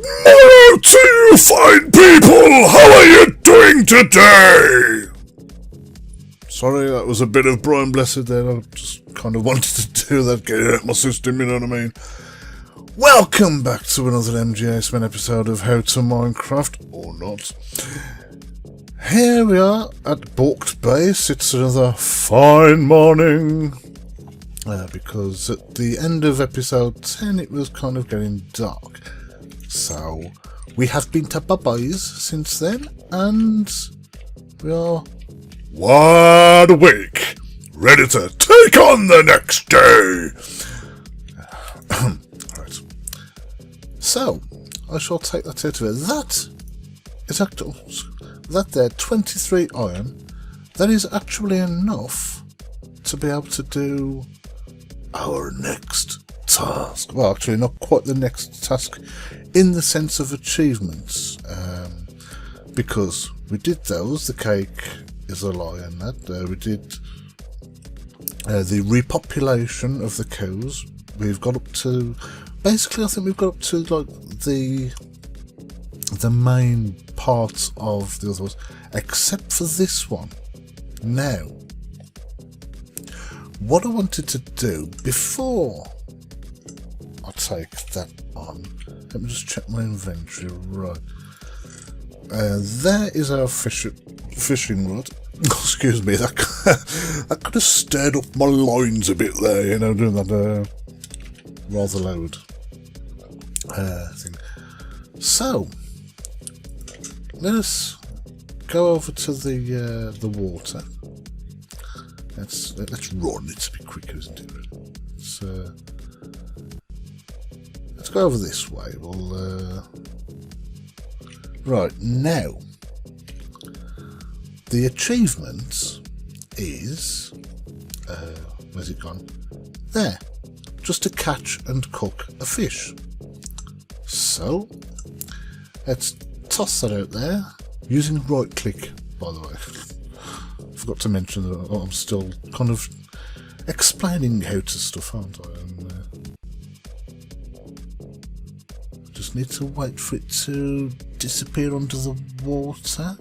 Hello to you fine people! How are you doing today? Sorry, that was a bit of Brian Blessed there. I just kind of wanted to do that, get it out of my system, you know what I mean? Welcome back to another MGA episode of How to Minecraft, or not. Here we are at Balked Base. It's another fine morning. Because at the end of episode 10 it was kind of getting dark. So we have been to Bubba's since then, and we are wide awake, ready to take on the next day. Right. So I shall take that out of it. That is actually that there 23 iron. That is actually enough to be able to do our next task. Well, actually, not quite the next task in the sense of achievements, because we did those. The cake is a lie in that. We did the repopulation of the cows. We've got up to, basically, I think we've got up to like the main parts of the other ones, except for this one. Now, what I wanted to do before I take that on, let me just check my inventory. Right, there is our fishing rod. Excuse me, that could have stirred up my loins a bit there, you know, doing that rather loud thing. So let us go over to the water. Let's run. It's a bit quicker, isn't it? Let's go over this way. We'll right now. The achievement is where's it gone? There, just to catch and cook a fish. So let's toss that out there using right click, by the way. Forgot to mention that I'm still kind of explaining how to stuff, aren't I? Just need to wait for it to disappear under the water.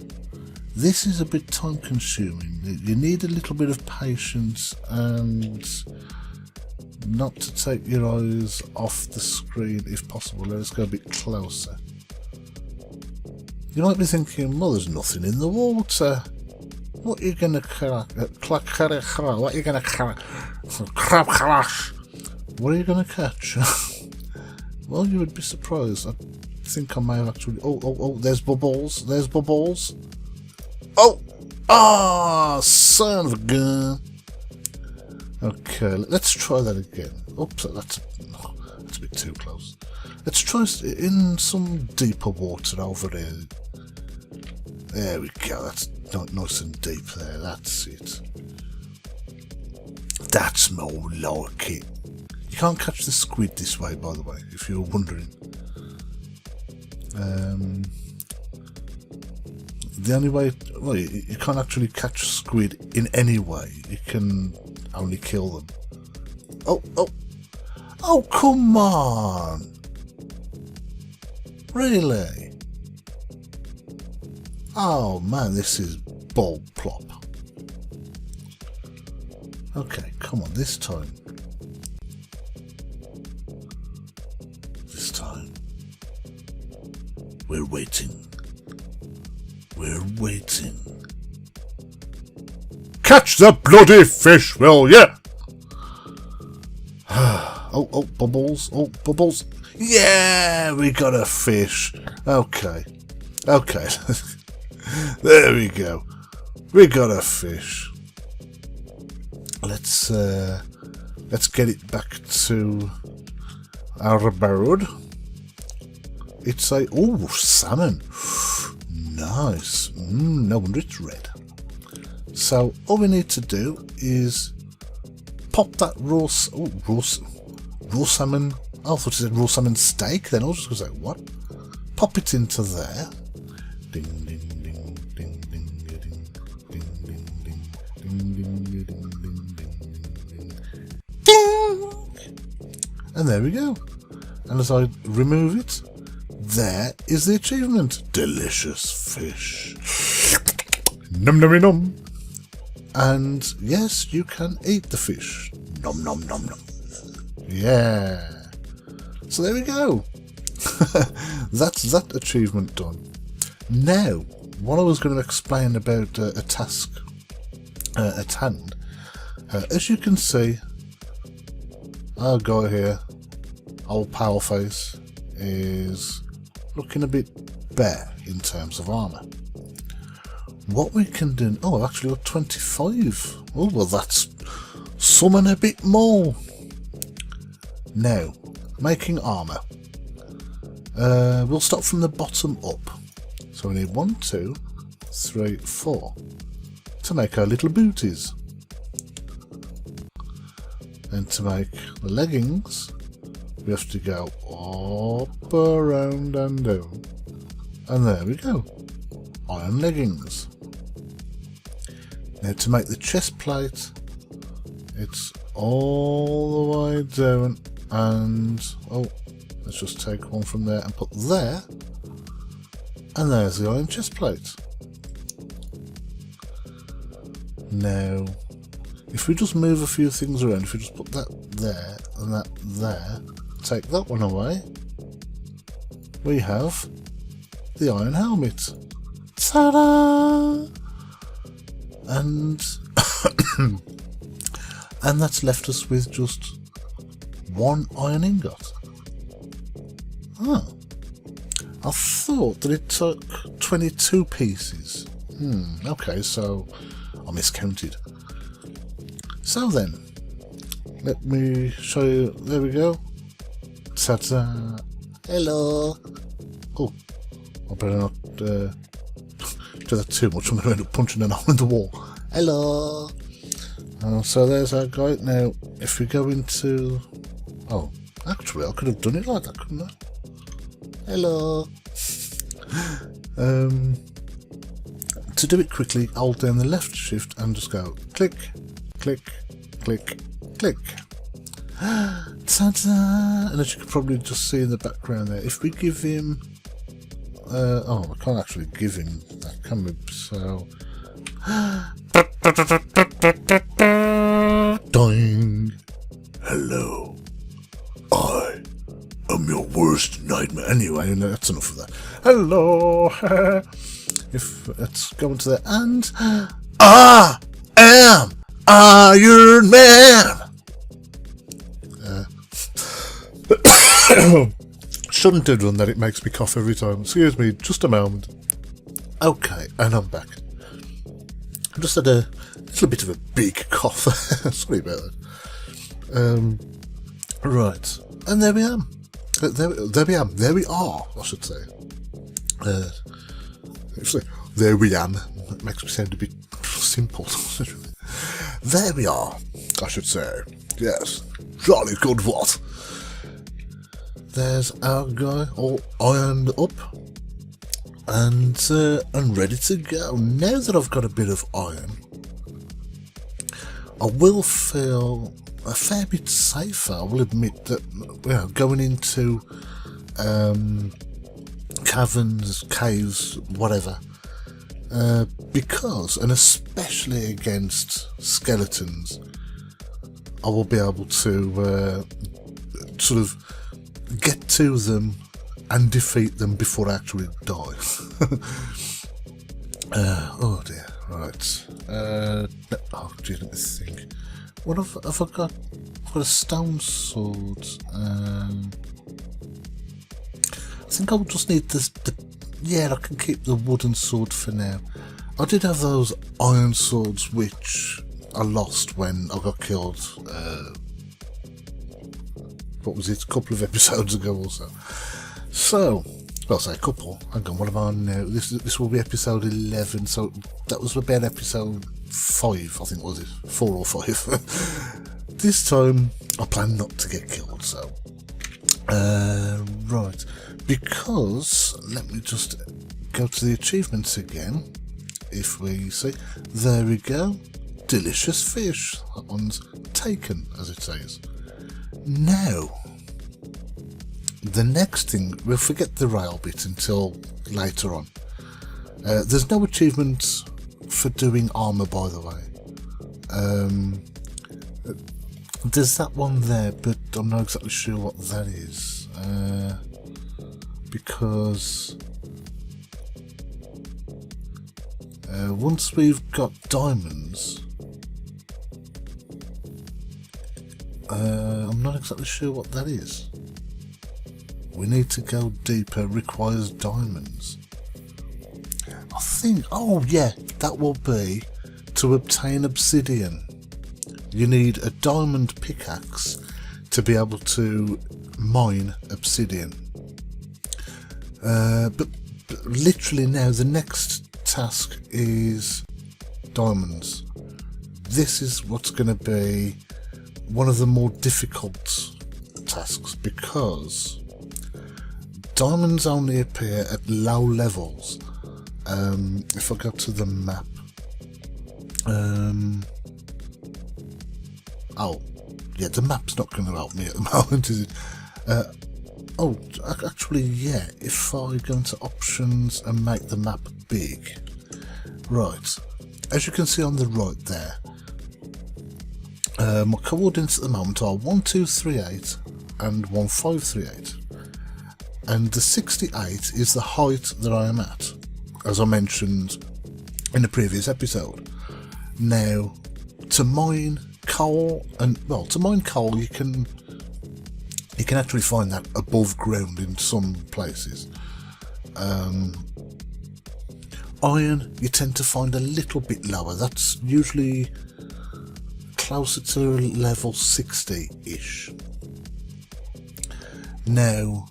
This is a bit time consuming. You need a little bit of patience and not to take your eyes off the screen if possible. Let's go a bit closer. You might be thinking, well, there's nothing in the water. What are you going to crack? What are you going to crack? Crab crash. What are you going to catch? Well, you would be surprised. I think I may have actually. Oh! There's bubbles. There's bubbles. Oh! Son of a gun. Okay, let's try that again. Oops, that's a bit too close. Let's try in some deeper water over there. There we go. That's not nice and deep there. That's it. That's more like it. You can't catch the squid this way, by the way, if you're wondering. The only way, well, you can't actually catch squid in any way. You can only kill them. Oh, come on! Really? Oh man, this is ball plop. Okay, come on, this time. This time. We're waiting. We're waiting. Catch the bloody fish, will ya? Oh, bubbles. Oh, bubbles. Yeah, we got a fish. Okay. There we go. We got a fish. Let's get it back to our abode. It's a salmon. Nice. No wonder it's red. So all we need to do is pop that raw salmon. I thought it said raw salmon steak. Then I was just going to say what? Pop it into there. Ding ding ding ding ding ding ding ding ding ding ding ding ding ding. And there we go. And as I remove it, there is the achievement. Delicious fish. Num num num. And yes, you can eat the fish. Nom nom nom nom. Yeah. So there we go. That's that achievement done. Now, what I was going to explain about a task at hand, as you can see, our guy here, old Powerface, is looking a bit bare in terms of armour. What we can do... Oh, I've actually got 25. Oh, well, that's summon a bit more. Now, making armour. We'll start from the bottom up. So we need 1, 2, 3, 4 to make our little booties. And to make the leggings, we have to go up, around and down. And there we go. Iron leggings. Now to make the chest plate, it's all the way down and... Oh, let's just take one from there and put there. And there's the iron chest plate. Now, if we just move a few things around, if we just put that there and that there, take that one away, we have the iron helmet. Ta-da! And and that's left us with just one iron ingot. Ah, I thought that it took 22 pieces. Okay, so I miscounted. So then, let me show you. There we go. Ta-da! Hello! Oh, I better not do that too much. I'm going to end up punching an hole in the wall. Hello! So there's our guy. Now, if we go into... Oh, actually, I could have done it like that, couldn't I? Hello! To do it quickly, hold down the left shift and just go click, click, click, click. Ta-da! And as you can probably just see in the background there, if we give him... oh, I can't actually give him that, can we? So... Doing. Hello. I am your worst nightmare. Anyway, that's enough of that. Hello. If let's go into there and I am Iron Man. Shouldn't have done that. It makes me cough every time. Excuse me, just a moment. Okay, and I'm back. I just had a little bit of a big cough. Sorry about that. Right, and there we are. There we are, I should say. Actually, there we am. That makes me sound a bit simple. There we are, I should say. Yes, jolly good what. There's our guy all ironed up and ready to go. Now that I've got a bit of iron, I will feel a fair bit safer. I will admit that, you know, going into caverns, caves, whatever, because, and especially against skeletons, I will be able to sort of get to them and defeat them before I actually die. Oh dear, right. Oh gee, let me think. What have I got? I've got a stone sword. I think I'll just need this. Yeah, I can keep the wooden sword for now. I did have those iron swords which I lost when I got killed. What was it? A couple of episodes ago or so. So, well, I say a couple. Hang on, what am I on now? This will be episode 11. So that was about episode 5, I think, was it? 4 or 5. This time, I plan not to get killed. So, right, because let me just go to the achievements again. If we see, there we go. Delicious fish. That one's taken, as it says. Now, the next thing, we'll forget the rail bit until later on. There's no achievements for doing armour, by the way. There's that one there, but I'm not exactly sure what that is. Because once we've got diamonds, I'm not exactly sure what that is. We need to go deeper, requires diamonds. I think, oh yeah, that will be to obtain obsidian. You need a diamond pickaxe to be able to mine obsidian. But literally now the next task is diamonds. This is what's going to be one of the more difficult tasks, because diamonds only appear at low levels. If I go to the map, oh yeah, the map's not going to help me at the moment, is it? Oh, actually, yeah, if I go into options and make the map big, right, as you can see on the right there, my coordinates at the moment are 1238 and 1538, and the 68 is the height that I am at, as I mentioned in the previous episode. Now, to mine coal, you can actually find that above ground in some places. Iron, you tend to find a little bit lower. That's usually closer to level 60-ish. Now,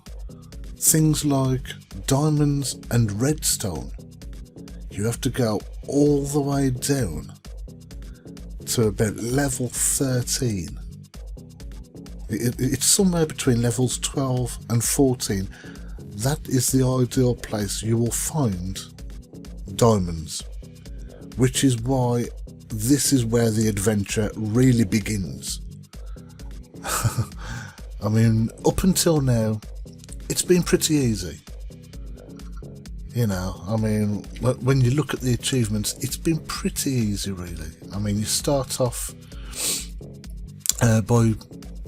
things like diamonds and redstone, you have to go all the way down to about level 13. It's somewhere between levels 12 and 14. That is the ideal place you will find diamonds, which is why this is where the adventure really begins. I mean, up until now, it's been pretty easy. You know, I mean, when you look at the achievements, it's been pretty easy, really. I mean, you start off by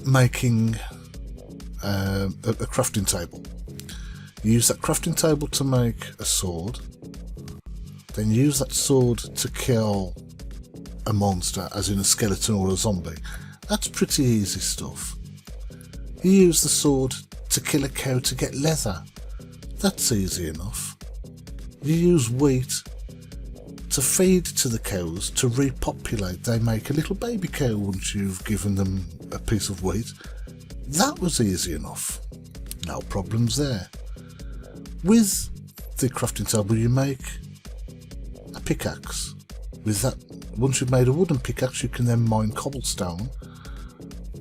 making a crafting table. You use that crafting table to make a sword, then use that sword to kill a monster, as in a skeleton or a zombie. That's pretty easy stuff. You use the sword to kill a cow to get leather. That's easy enough. You use wheat to feed to the cows to repopulate. They make a little baby cow once you've given them a piece of wheat. That was easy enough. No problems there. With the crafting table, you make a pickaxe. With that, once you've made a wooden pickaxe, you can then mine cobblestone,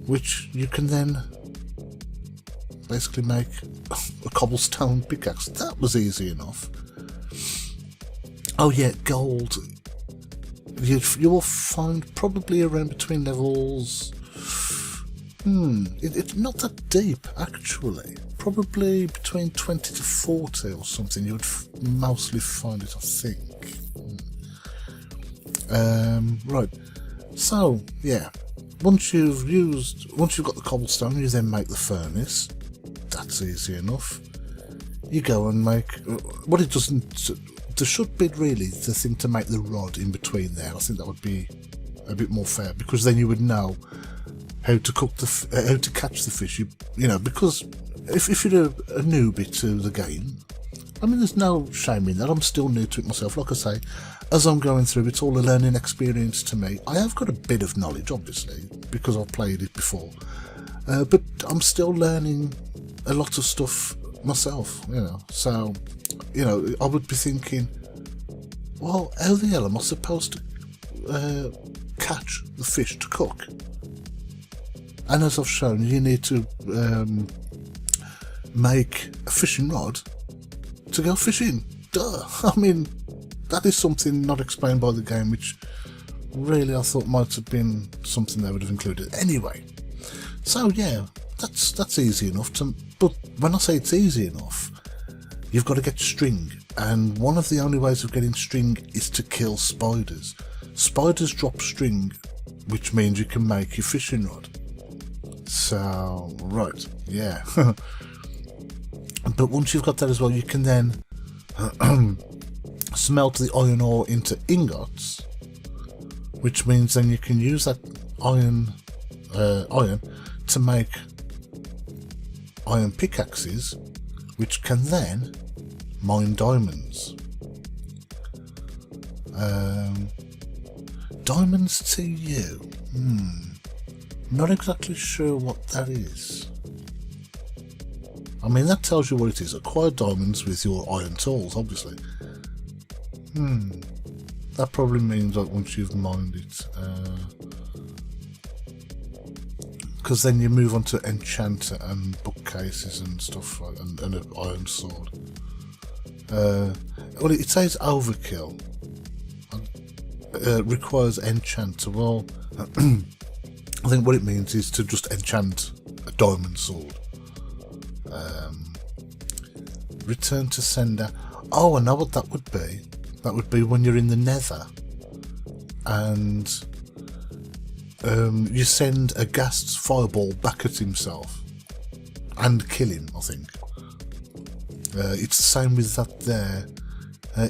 which you can then basically make a cobblestone pickaxe. That was easy enough. Oh yeah, gold. You will find probably around between levels... It's not that deep, actually. Probably between 20 to 40 or something. You would mostly find it, I think. Right. So, yeah. Once you've got the cobblestone, you then make the furnace. That's easy enough. You go and make... what it doesn't... There should be really the thing to make the rod in between there. I think that would be a bit more fair, because then you would know how to cook how to catch the fish. You know, because if you're a newbie to the game, I mean, there's no shame in that. I'm still new to it myself. Like I say, as I'm going through, it's all a learning experience to me. I have got a bit of knowledge, obviously, because I've played it before, but I'm still learning a lot of stuff myself. You know, so. You know, I would be thinking, well, how the hell am I supposed to catch the fish to cook? And as I've shown, you need to make a fishing rod to go fishing. Duh! I mean, that is something not explained by the game, which really I thought might have been something they would have included. Anyway, so yeah, that's easy enough. But when I say it's easy enough, you've got to get string, and one of the only ways of getting string is to kill spiders. Spiders drop string, which means you can make your fishing rod. So, right, yeah. But once you've got that as well, you can then smelt the iron ore into ingots, which means then you can use that iron to make iron pickaxes, which can then mine diamonds. Diamonds to you? Not exactly sure what that is. I mean, that tells you what it is. Acquire diamonds with your iron tools, obviously. That probably means like once you've mined it, because then you move on to enchant and bookcases and stuff like, and an iron sword. Well, it says overkill. Requires enchant. Well, I think what it means is to just enchant a diamond sword. Return to sender. Oh, I know what that would be. That would be when you're in the nether and you send a ghast's fireball back at himself and kill him, I think. It's the same with that there.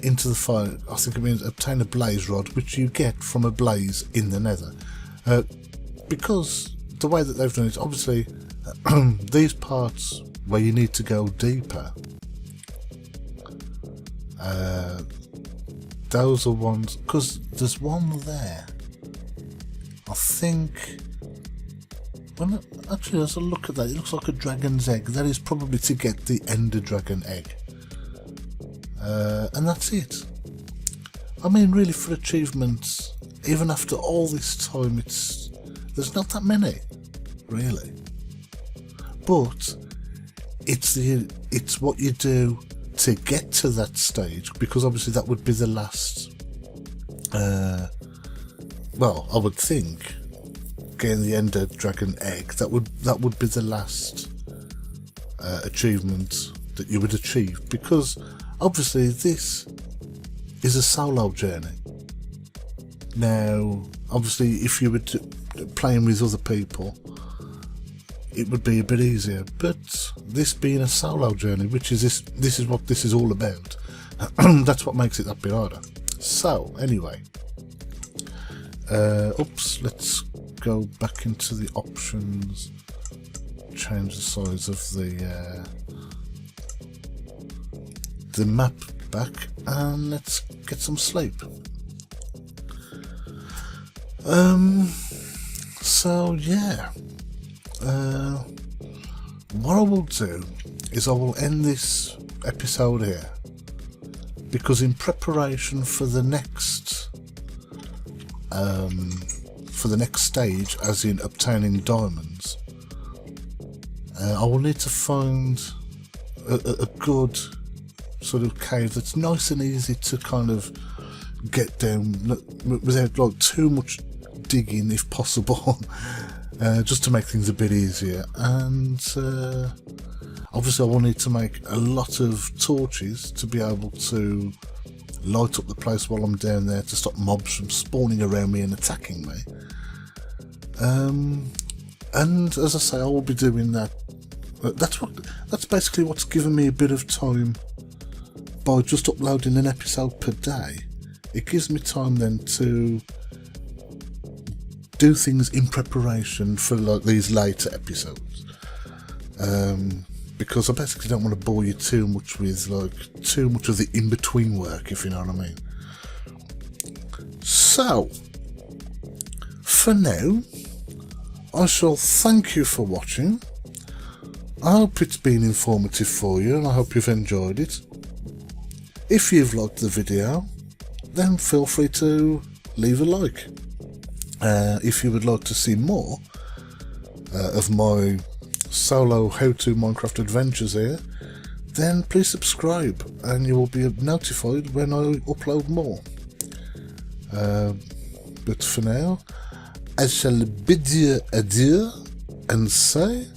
Into the fire, I think it means obtain a blaze rod, which you get from a blaze in the nether. Because the way that they've done it, obviously, these parts where you need to go deeper, those are ones, because there's one there, I think, well, actually as I look at that, it looks like a dragon's egg. That is probably to get the ender dragon egg. And that's it. I mean, really, for achievements, even after all this time, there's not that many, really. But it's what you do to get to that stage, because obviously that would be the last. Well, I would think getting the ender dragon egg, that would be the last achievement that you would achieve, because obviously this is a solo journey. Now, obviously, if you were playing with other people, it would be a bit easier. But this being a solo journey, which is this is what this is all about, that's what makes it that bit harder. So, anyway, let's go back into the options, change the size of the map back, and let's get some sleep. So yeah, what I will do is I will end this episode here, because in preparation for the next stage, as in obtaining diamonds, I will need to find a good sort of cave that's nice and easy to kind of get down without like too much digging, if possible, just to make things a bit easier. And obviously I will need to make a lot of torches to be able to light up the place while I'm down there, to stop mobs from spawning around me and attacking me. And as I say, I will be doing that. That's basically what's given me a bit of time by just uploading an episode per day. It gives me time then to do things in preparation for like these later episodes, because I basically don't want to bore you too much with like too much of the in-between work, if you know what I mean. So for now, I shall thank you for watching. I hope it's been informative for you, and I hope you've enjoyed it. If you've liked the video, then feel free to leave a like. If you would like to see more of my solo how-to Minecraft adventures here, then please subscribe and you will be notified when I upload more. But for now, I shall bid you adieu and say